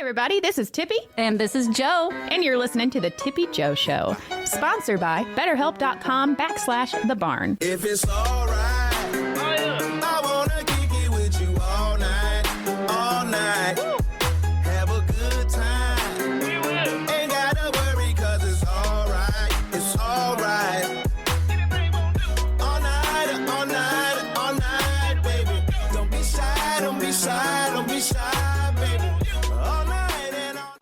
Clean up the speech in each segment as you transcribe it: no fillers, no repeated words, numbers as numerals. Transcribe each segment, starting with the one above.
everybody, this is Tippy. And this is Jo. And you're listening to the Tippy Jo Show, sponsored by BetterHelp.com/The Barn. If it's all right, I want to kick it with you all night, all night. Have a good time. Ain't got to worry because it's all right, it's all right. All night, all night, all night, baby. Don't be shy, don't be shy, don't be shy, baby. All night and all.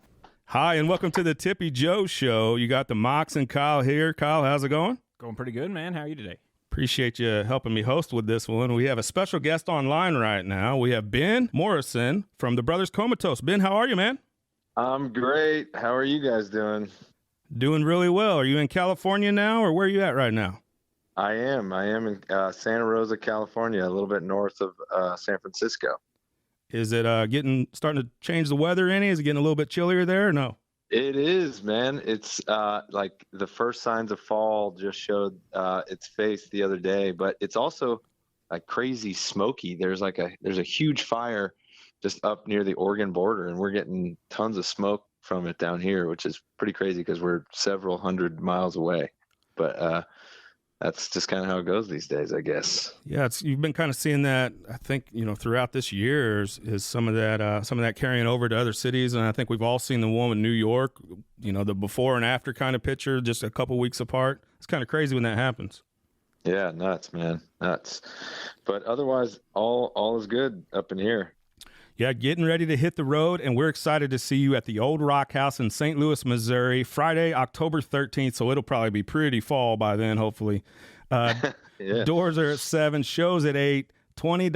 Hi, and welcome to the Tippy Jo Show. You got the Mox and Kyle here. Kyle, how's it going? Going pretty good, man. How are you today? Appreciate you helping me host with this one. We have a special guest online right now. We have Ben Morrison from the Brothers Comatose. Ben, how are you, man? I'm great. How are you guys doing? Doing really well. Are you in California now, or where are you at right now? I am in Santa Rosa, California, a little bit north of San Francisco. Is it starting to change the weather any? Is it getting a little bit chillier there or no? It is, man. It's like the first signs of fall just showed its face the other day, but it's also like crazy smoky. There's a huge fire just up near the Oregon border, and we're getting tons of smoke from it down here, which is pretty crazy because we're several hundred miles away. But that's just kind of how it goes these days, I guess. Yeah, you've been kind of seeing that. I think throughout this year is some of that carrying over to other cities, and I think we've all seen the one with New York. The before and after kind of picture, just a couple weeks apart. It's kind of crazy when that happens. Yeah, nuts, man, nuts. But otherwise, all is good up in here. Yeah, getting ready to hit the road, and we're excited to see you at the Old Rock House in St. Louis, Missouri, Friday, October 13th, so it'll probably be pretty fall by then, hopefully. Yeah. Doors are at 7, shows at 8, $20,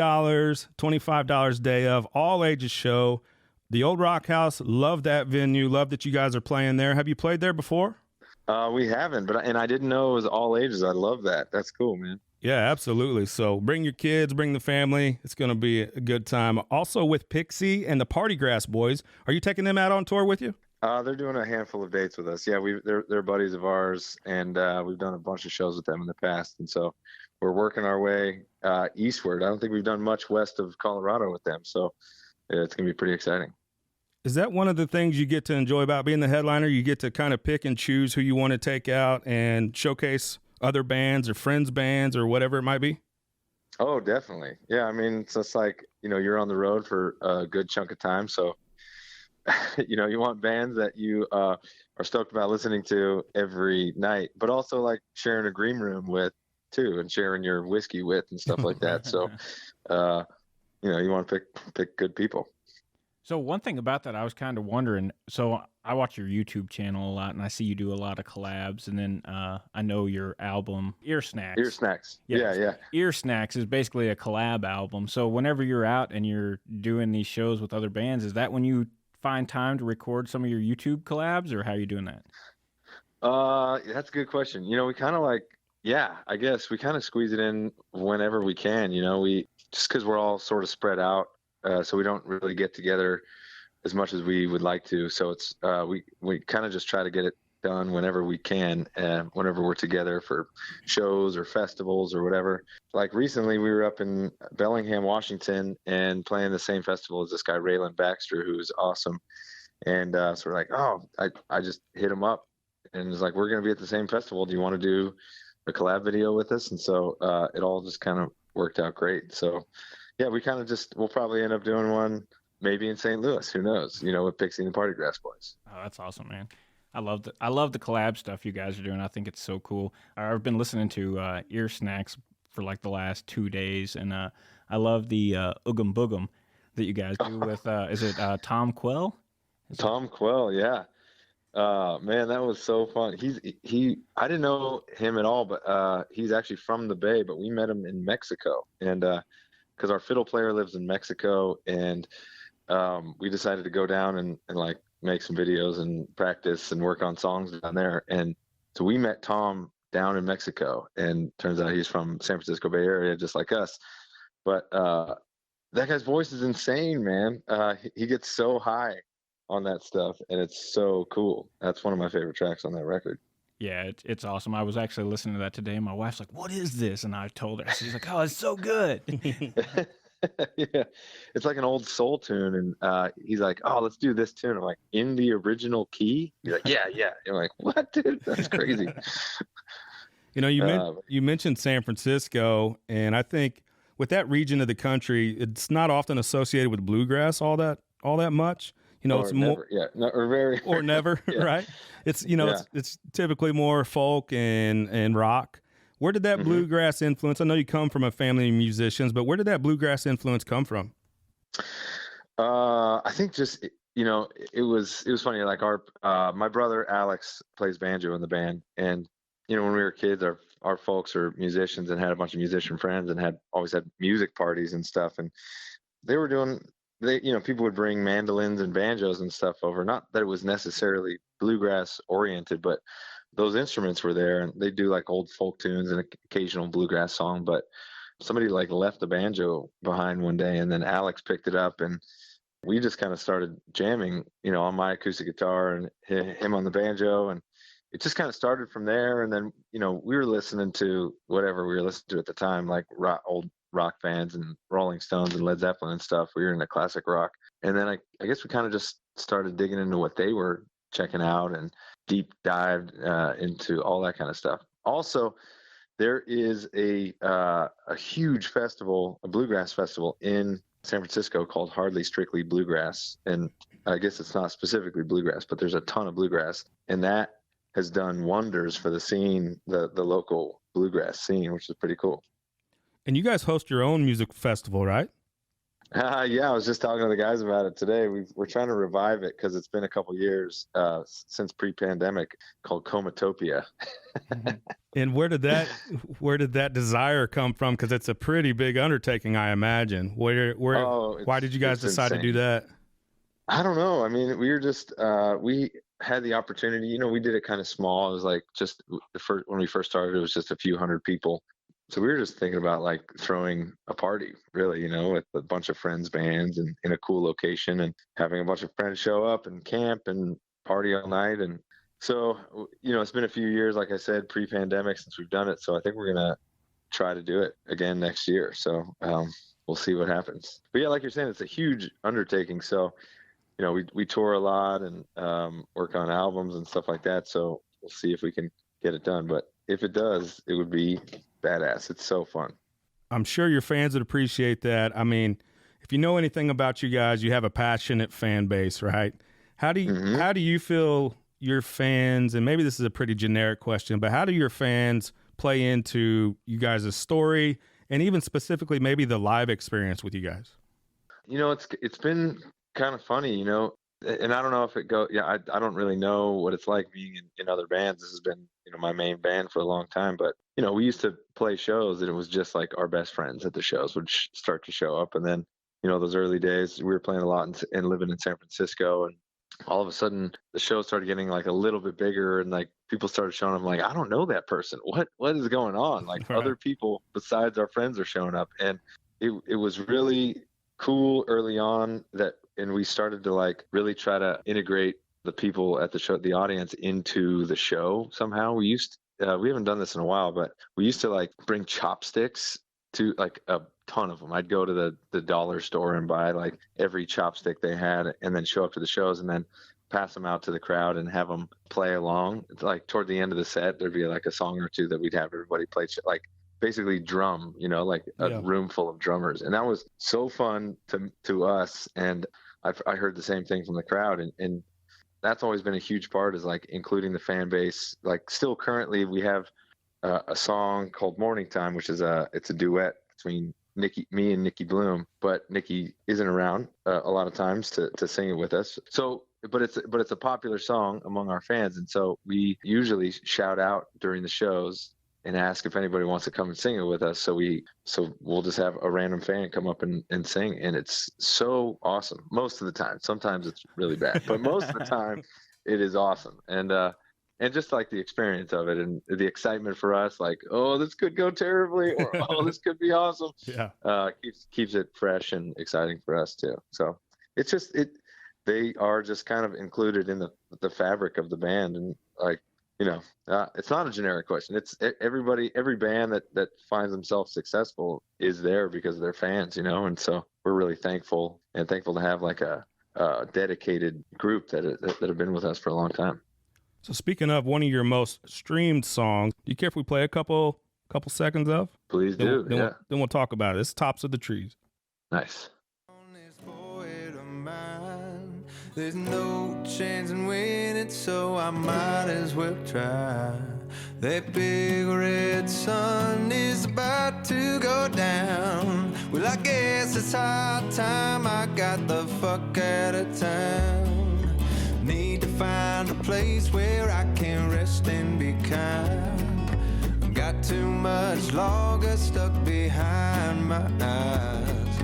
$25 day of, all ages show. The Old Rock House, love that venue, love that you guys are playing there. Have you played there before? We haven't, and I didn't know it was all ages. I love that. That's cool, man. Yeah, absolutely. So bring your kids, bring the family. It's going to be a good time. Also with Pixie and the Party Grass Boys. Are you taking them out on tour with you? They're doing a handful of dates with us. Yeah, they're buddies of ours, and we've done a bunch of shows with them in the past. And so we're working our way eastward. I don't think we've done much west of Colorado with them. So it's going to be pretty exciting. Is that one of the things you get to enjoy about being the headliner? You get to kind of pick and choose who you want to take out and showcase other bands or friends' bands or whatever it might be? Oh, definitely. Yeah, I mean, it's just like, you're on the road for a good chunk of time. So, you want bands that you are stoked about listening to every night, but also like sharing a green room with too, and sharing your whiskey with and stuff like that. So, you want to pick good people. So one thing about that, I was kind of wondering, so I watch your YouTube channel a lot, and I see you do a lot of collabs, and then I know your album, Ear Snacks. Ear Snacks. Yeah. Ear Snacks is basically a collab album. So whenever you're out and you're doing these shows with other bands, is that when you find time to record some of your YouTube collabs, or how are you doing that? That's a good question. We kind of I guess we kind of squeeze it in whenever we can, we just because we're all sort of spread out. So we don't really get together as much as we would like to. So it's we kind of just try to get it done whenever we can, whenever we're together for shows or festivals or whatever. Like recently, we were up in Bellingham, Washington, and playing the same festival as this guy Raylan Baxter, who's awesome. And so we're like, I just hit him up, and it's like, we're going to be at the same festival. Do you want to do a collab video with us? And so it all just kind of worked out great. So. Yeah, we'll probably end up doing one maybe in St. Louis. Who knows? With Pixie and the Party Grass Boys. Oh, that's awesome, man. I love the collab stuff you guys are doing. I think it's so cool. I've been listening to Ear Snacks for like the last 2 days, and I love the Oogum Boogum that you guys do with, is it Tom Quell? Tom Quell, yeah. Man, that was so fun. I didn't know him at all, but he's actually from the Bay, but we met him in Mexico, and because our fiddle player lives in Mexico, and we decided to go down and like make some videos and practice and work on songs down there. And so we met Tom down in Mexico, and turns out he's from San Francisco Bay Area, just like us. But that guy's voice is insane, man. He gets so high on that stuff, and it's so cool. That's one of my favorite tracks on that record. Yeah, it's awesome. I was actually listening to that today, and my wife's like, "What is this?" And I told her. She's like, "Oh, it's so good." Yeah, it's like an old soul tune, and he's like, "Oh, let's do this tune." I'm like, "In the original key?" He's like, "Yeah, yeah." I'm like, "What, dude? That's crazy." You know, Uh, you mentioned San Francisco, and I think with that region of the country, it's not often associated with bluegrass all that much. You know, it's or more never, yeah, no, or very, or never, yeah, right? It's you know, yeah. it's typically more folk and rock. Where did that hmm bluegrass influence? I know you come from a family of musicians, but where did that bluegrass influence come from? I think just it was funny. Like my brother Alex plays banjo in the band, and when we were kids, our folks are musicians and had a bunch of musician friends and had always had music parties and stuff, and they were doing people would bring mandolins and banjos and stuff over. Not that it was necessarily bluegrass oriented, but those instruments were there, and they do like old folk tunes and occasional bluegrass song. But somebody like left the banjo behind one day, and then Alex picked it up, and we just kind of started jamming, on my acoustic guitar and him on the banjo, and it just kind of started from there. And then, we were listening to whatever we were listening to at the time, like old rock bands and Rolling Stones and Led Zeppelin and stuff. We were into classic rock, and then I guess we kind of just started digging into what they were checking out and deep dived into all that kind of stuff. Also, there is a huge festival, a bluegrass festival in San Francisco called Hardly Strictly Bluegrass, and I guess it's not specifically bluegrass, but there's a ton of bluegrass, and that has done wonders for the scene, the local bluegrass scene, which is pretty cool. And you guys host your own music festival, right? Yeah, I was just talking to the guys about it today. We're trying to revive it because it's been a couple years since pre-pandemic, called Comatopia. And where did that desire come from? Because it's a pretty big undertaking, I imagine. Why did you guys decide to do that? I don't know. I mean, we were just we had the opportunity. We did it kind of small. It was like just when we first started, it was just a few hundred people. So we were just thinking about like throwing a party, really, with a bunch of friends, bands, and in a cool location, and having a bunch of friends show up and camp and party all night. And so, it's been a few years, like I said, pre-pandemic since we've done it. So I think we're gonna try to do it again next year. So we'll see what happens. But yeah, like you're saying, it's a huge undertaking. So we tour a lot and work on albums and stuff like that. So we'll see if we can get it done. But if it does, it would be badass. It's so fun. I'm sure your fans would appreciate that. I mean, if you know anything about you guys, you have a passionate fan base, right? How do you feel your fans, and maybe this is a pretty generic question, but how do your fans play into you guys' story and even specifically maybe the live experience with you guys? It's been kind of funny, and I don't know if it go. Yeah, I don't really know what it's like being in other bands. This has been my main band for a long time, but we used to play shows and it was just like our best friends at the shows would start to show up, and then those early days we were playing a lot and living in San Francisco, and all of a sudden the show started getting like a little bit bigger, and like people started showing up. I'm like, I don't know that person. What is going on? Like Right. Other people besides our friends are showing up, and it was really cool early on and we started to like really try to integrate the people at the show, the audience, into the show somehow. We haven't done this in a while, but we used to like bring chopsticks to like a ton of them. I'd go to the dollar store and buy like every chopstick they had, and then show up to the shows and then pass them out to the crowd and have them play along. It's like toward the end of the set, there'd be like a song or two that we'd have everybody play, like basically drum, like a room full of drummers. And that was so fun to us. And I heard the same thing from the crowd. And that's always been a huge part, is like including the fan base. Like still currently we have a song called Morning Time, which is it's a duet between me and Nikki Bloom, but Nikki isn't around a lot of times to sing it with us. So, but it's a popular song among our fans. And so we usually shout out during the shows and ask if anybody wants to come and sing it with us. So we'll just have a random fan come up and sing. And it's so awesome most of the time. Sometimes it's really bad, but most of the time it is awesome. And just like the experience of it and the excitement for us, like, oh, this could go terribly, or oh, this could be awesome. Yeah. Keeps it fresh and exciting for us too. So it's just, they are just kind of included in the fabric of the band. And like, It's not a generic question. It's everybody, every band that finds themselves successful is there because of their fans, and so we're really thankful to have like a dedicated group that have been with us for a long time. So speaking of one of your most streamed songs, do you care if we play a couple seconds of? Please do. Then we'll talk about it. It's Tops of the Trees. Nice. There's no chance in winning, so I might as well try. That big red sun is about to go down. Well, I guess it's high time I got the fuck out of town. Need to find a place where I can rest and be kind. Got too much longer stuck behind my eyes.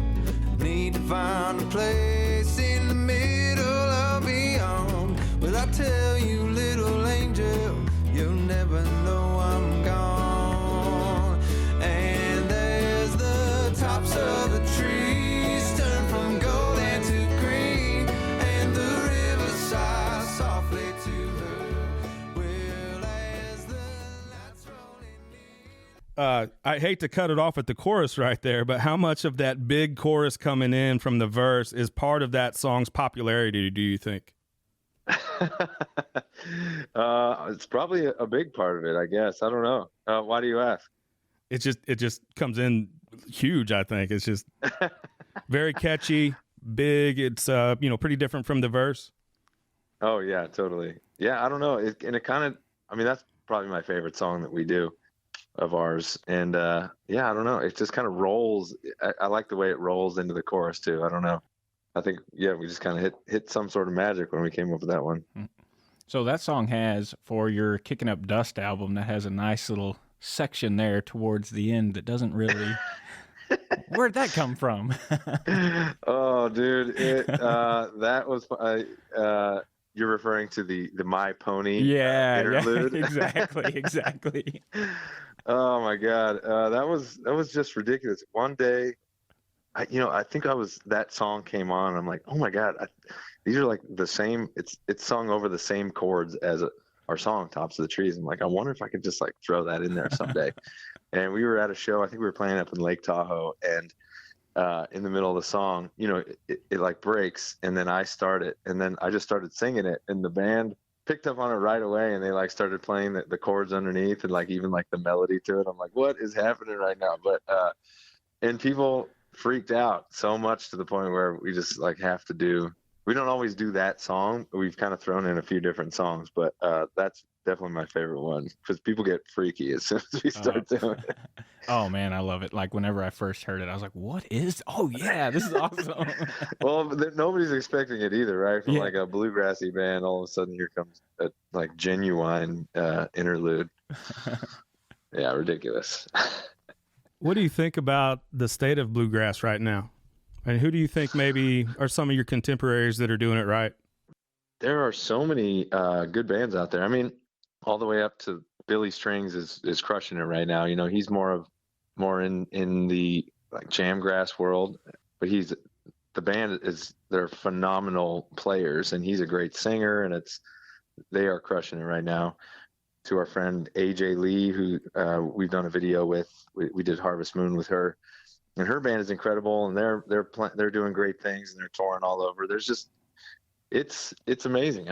Need to find a place in the middle of beyond. Well, I tell you, little angel, you'll never know I'm gone. And there's the tops of the trees turn from golden to green, and the river sighs softly to her. Well, as the lights rolling in. I hate to cut it off at the chorus right there, but how much of that big chorus coming in from the verse is part of that song's popularity, do you think? It's probably a big part of it, I guess. I don't know. Why do you ask? It just comes in huge, I think. It's just very catchy, big. It's pretty different from the verse. Oh yeah, totally. Yeah, I don't know. It kind of, that's probably my favorite song that we do of ours. And I don't know. It just kind of rolls. I like the way it rolls into the chorus too. I don't know. I think, we just kind of hit some sort of magic when we came up with that one. So that song has, for your Kicking Up Dust album, that has a nice little section there towards the end that doesn't really... Where'd that come from? Oh, dude. That was... you're referring to the My Pony interlude? Yeah, exactly. Oh, my God. That was just ridiculous. One day... I think that song came on. I'm like, oh my God, these are like the same. It's sung over the same chords as our song "Tops of the Trees." I'm like, I wonder if I could just like throw that in there someday. And we were at a show. I think we were playing up in Lake Tahoe, and in the middle of the song, it like breaks, and then I start it, and then I just started singing it, and the band picked up on it right away, and they like started playing the chords underneath, and like even like the melody to it. I'm like, what is happening right now? But and people freaked out so much to the point where we just like we don't always do that song. We've kind of thrown in a few different songs, but that's definitely my favorite one because people get freaky as soon as we start doing it. Oh man, I love it. Like whenever I first heard it, I was like, what is, oh yeah, this is awesome. Well, nobody's expecting it either, right? From like a bluegrassy band, all of a sudden here comes a like genuine interlude. Yeah, ridiculous. What do you think about the state of bluegrass right now? And who do you think maybe are some of your contemporaries that are doing it right? There are so many good bands out there. All the way up to Billy Strings is crushing it right now. He's more in the like jamgrass world, but they're phenomenal players, and he's a great singer, and they are crushing it right now. To our friend AJ Lee, who we've done a video with. We did Harvest Moon with her, and her band is incredible, and they're doing great things, and they're touring all over. There's just it's amazing.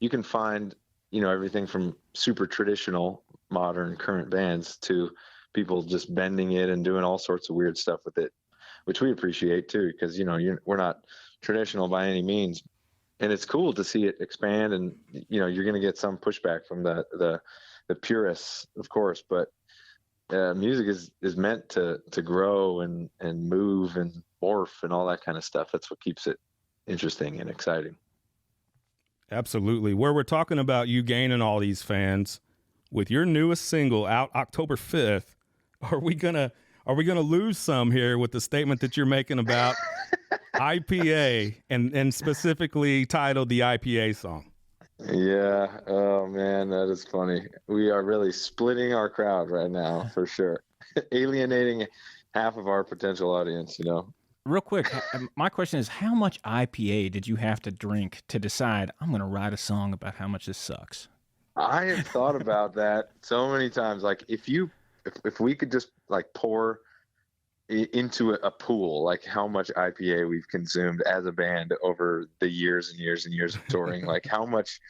You can find everything from super traditional, modern, current bands to people just bending it and doing all sorts of weird stuff with it, which we appreciate too, because we're not traditional by any means. And it's cool to see it expand, and you're going to get some pushback from the purists, of course. But music is meant to grow and move and morph and all that kind of stuff. That's what keeps it interesting and exciting. Absolutely. Where we're talking about you gaining all these fans with your newest single out October 5th, are we gonna lose some here with the statement that you're making about IPA and specifically titled the IPA song? Yeah. Oh man, that is funny. We are really splitting our crowd right now for sure. Alienating half of our potential audience, Real quick, my question is, how much IPA did you have to drink to decide I'm going to write a song about how much this sucks? I have thought about that so many times. Like if we could just like pour into a pool, like how much IPA we've consumed as a band over the years and years and years of touring, like how much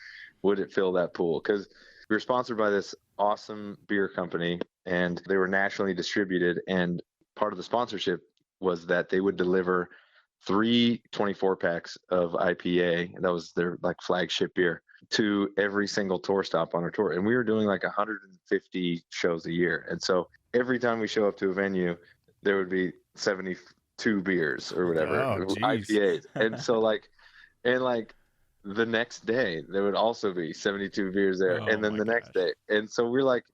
would it fill that pool? Because we were sponsored by this awesome beer company and they were nationally distributed. And part of the sponsorship was that they would deliver 3 24 packs of IPA. That was their like flagship beer to every single tour stop on our tour. And we were doing like 150 shows a year. And so every time we show up to a venue, there would be 72 beers or whatever, IPAs. And so like the next day there would also be 72 beers there. And then the next day. And so we're like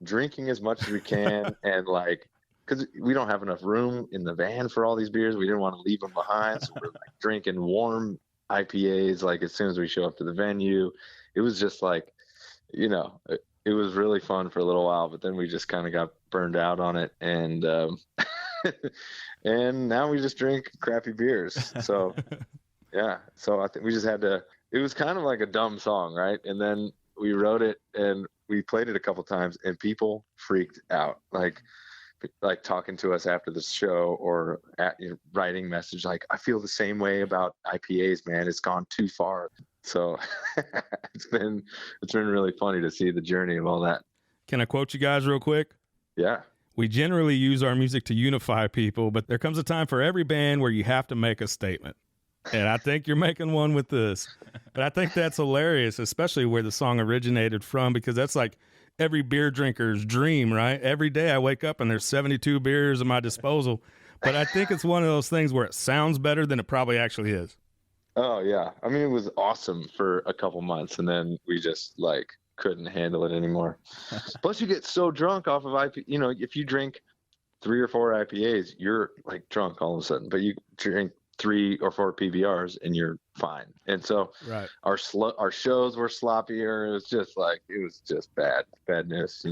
drinking as much as we can. And like, because we don't have enough room in the van for all these beers. We didn't want to leave them behind. So we're like drinking warm IPAs like as soon as we show up to the venue. It was just like, it was really fun for a little while, but then we just kind of got burned out on it. And and now we just drink crappy beers. So yeah. So I think we just had to, it was kind of like a dumb song, right? And then we wrote it and we played it a couple times and people freaked out. Like talking to us after the show or writing message like, I feel the same way about IPAs, man. It's gone too far. So it's been really funny to see the journey of all that. Can I quote you guys real quick? Yeah. We generally use our music to unify people, but there comes a time for every band where you have to make a statement. And I think you're making one with this. But I think that's hilarious, especially where the song originated from, because that's like every beer drinker's dream, right? Every day I wake up and there's 72 beers at my disposal. But I think it's one of those things where it sounds better than it probably actually is. Oh, yeah. I mean, it was awesome for a couple months, and then we just, like, couldn't handle it anymore. Plus, you get so drunk off of IP. If you drink 3 or 4 IPAs, you're, like, drunk all of a sudden. But you drink 3 or 4 PBRs, and you're fine. And so right. Our shows were sloppier. It was just bad news,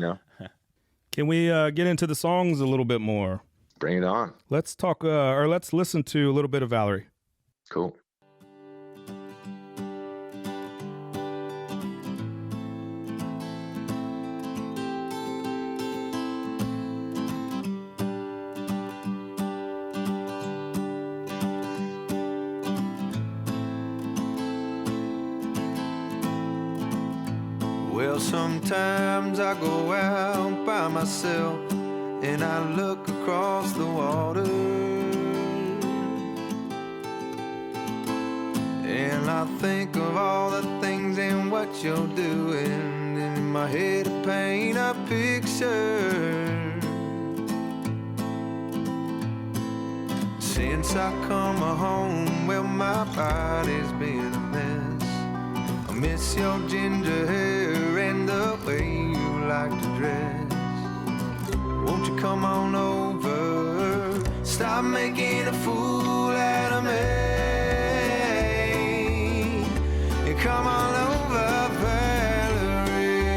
Can we get into the songs a little bit more? Bring it on. Let's talk, or let's listen to a little bit of Valerie. Cool. Well, sometimes I go out by myself and I look across the water, and I think of all the things and what you're doing, and in my head I paint a picture. Since I come home, well, my body's been a mess. I miss your ginger hair and the way you like to dress. Won't you come on over? Stop making a fool out of me. And come on over, Valerie.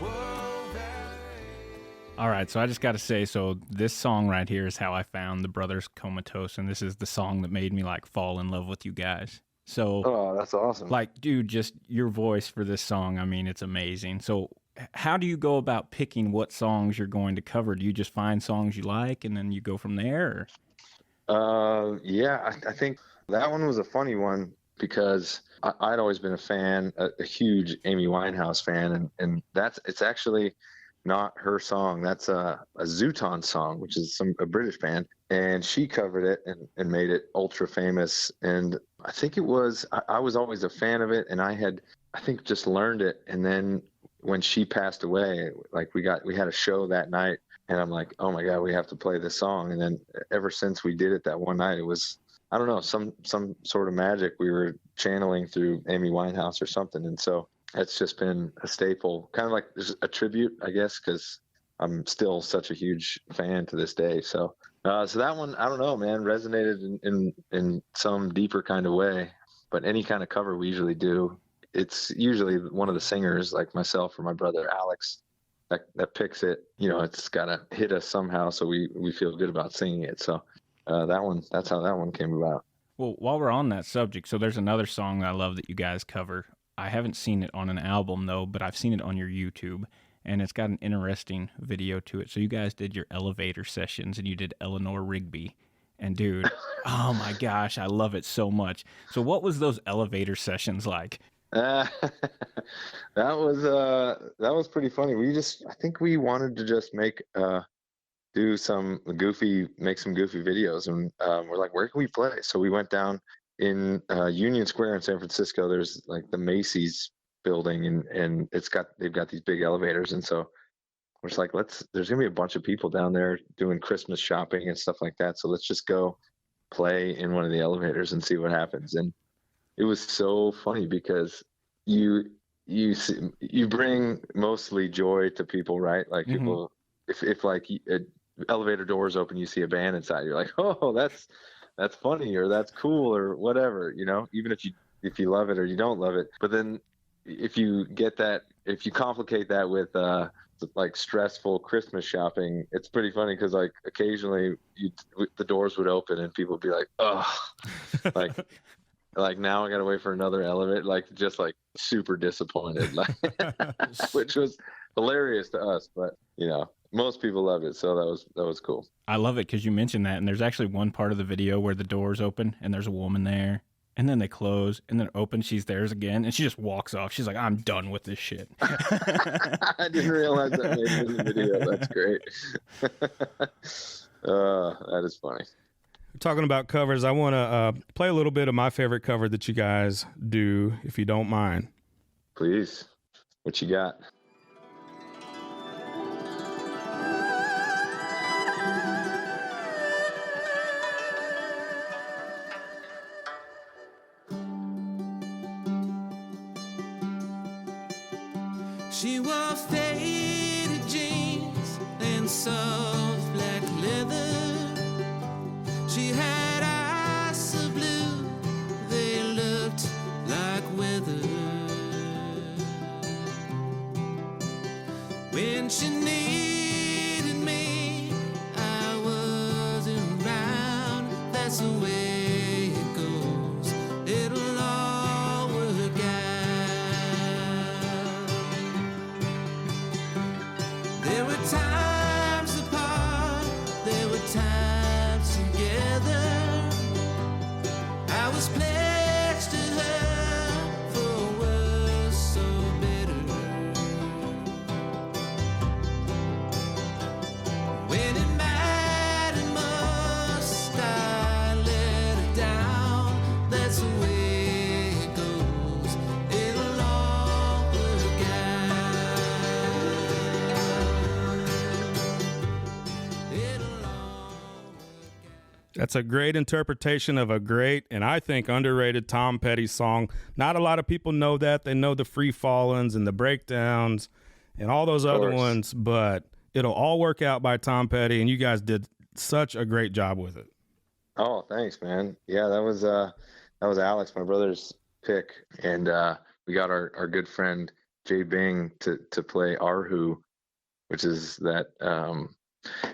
Whoa, Valerie. All right, so I just got to say, so this song right here is how I found the brothers Comatose, and this is the song that made me like fall in love with you guys. So, oh, that's awesome. Like, dude, just your voice for this song, I mean, it's amazing. So how do you go about picking what songs you're going to cover? Do you just find songs you like and then you go from there? Yeah, I think that one was a funny one because I'd always been a fan, a huge Amy Winehouse fan, and it's actually not her song. That's a Zooton song, which is a British band, and she covered it and made it ultra famous. And I think I was always a fan of it, and I think just learned it, and then when she passed away, like we had a show that night, and I'm like, oh my God, we have to play this song. And then ever since we did it that one night, it was, I don't know, some sort of magic we were channeling through Amy Winehouse or something. And so it's just been a staple, kind of like a tribute, I guess, because I'm still such a huge fan to this day. So that one, I don't know, man, resonated in some deeper kind of way. But any kind of cover we usually do, it's usually one of the singers, like myself or my brother Alex, that picks it. It's got to hit us somehow, so we feel good about singing it. So that's how that one came about. Well, while we're on that subject, so there's another song I love that you guys cover. I haven't seen it on an album though, but I've seen it on your YouTube, and it's got an interesting video to it. So you guys did your elevator sessions, and you did Eleanor Rigby, and dude, oh my gosh, I love it so much. So what was those elevator sessions like? That was pretty funny. I think we wanted to just make make some goofy videos, and we're like, where can we play? So we went down in Union Square in San Francisco. There's like the Macy's building, and they've got these big elevators, and so we're just like, there's gonna be a bunch of people down there doing Christmas shopping and stuff like that, so let's just go play in one of the elevators and see what happens. And it was so funny because you bring mostly joy to people, right? Like people, if like elevator doors open, you see a band inside, you're like, oh, that's funny, or that's cool, or whatever, even if you love it or you don't love it. But then if you complicate that with like stressful Christmas shopping, it's pretty funny because like occasionally the doors would open and people would be like, oh, like now I gotta wait for another elevator, like just like super disappointed, like which was hilarious to us, but most people loved it, so that was cool. I love it because you mentioned that, and there's actually one part of the video where the doors open and there's a woman there, and then they close, and then open, she's theirs again, and she just walks off. She's like, I'm done with this shit. I didn't realize that made it in the video. That's great. That is funny. Talking about covers, I want to play a little bit of my favorite cover that you guys do, if you don't mind. Please. What you got? She wore faded jeans and soft black leather. She had eyes so blue, they looked like weather. When she needed me, I wasn't around. That's the way it goes. It'll all work out. There were times apart, there were times together. I was pledged to her for worse or better. When it mattered most, I let her down. That's the way it goes. It'll all work out. It'll all work out. That's a great interpretation of a great and I think underrated Tom Petty song. Not a lot of people know that. They know the Free Fallins and the Breakdowns and all those other course. ones, but It'll All Work Out by Tom Petty, and you guys did such a great job with it. Oh, thanks, man. Yeah, that was Alex, my brother's pick, and we got our good friend Jay Bing to play Arhu, which is that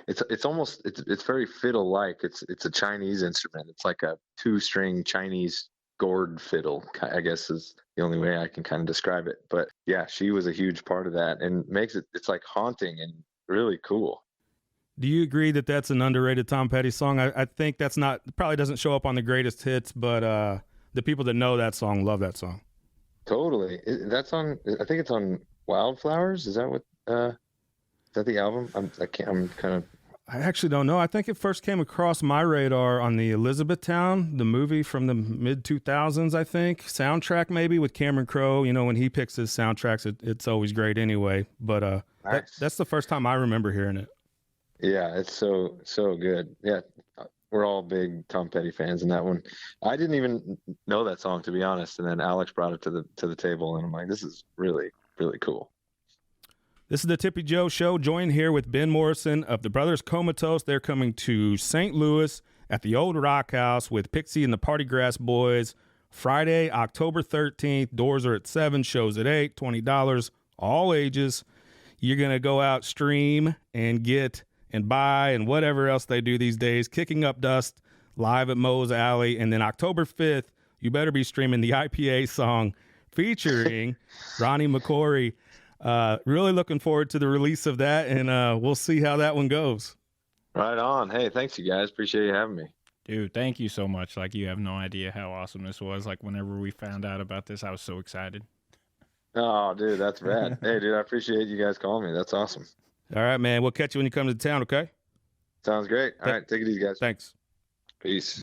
it's very fiddle like. It's a Chinese instrument. It's like a 2-string Chinese gourd fiddle, I guess is the only way I can kind of describe it. But yeah, she was a huge part of that and makes it's like haunting and really cool. Do you agree that that's an underrated Tom Petty song? I think that's not, probably doesn't show up on the greatest hits, but the people that know that song love that song. Totally. That's on, I think it's on Wildflowers. Is that what, is that the album? I actually don't know. I think it first came across my radar on the Elizabethtown, the movie from the mid-2000s, I think. Soundtrack maybe with Cameron Crowe. You know, when he picks his soundtracks, it's always great anyway. But Nice. that's the first time I remember hearing it. Yeah, it's so good. Yeah, we're all big Tom Petty fans in that one. I didn't even know that song, to be honest, and then Alex brought it to the table, and I'm like, this is really, really cool. This is the Tippy Jo Show. Join here with Ben Morrison of the Brothers Comatose. They're coming to St. Louis at the Old Rock House with Pixie and the Party Grass Boys Friday, October 13th. Doors are at 7, shows at 8, $20, all ages. You're going to go out, stream, and get and buy and whatever else they do these days, kicking up dust live at Moe's Alley. And then October 5th, you better be streaming the IPA song featuring Ronnie McCory. Really looking forward to the release of that, and we'll see how that one goes. Right on. Hey, thanks, you guys. Appreciate you having me. Dude, thank you so much. Like, you have no idea how awesome this was. Like, whenever we found out about this, I was so excited. Oh, dude, that's rad. Hey, dude, I appreciate you guys calling me. That's awesome. All right, man. We'll catch you when you come to town, okay? Sounds great. All right, take it easy, guys. Thanks. Peace.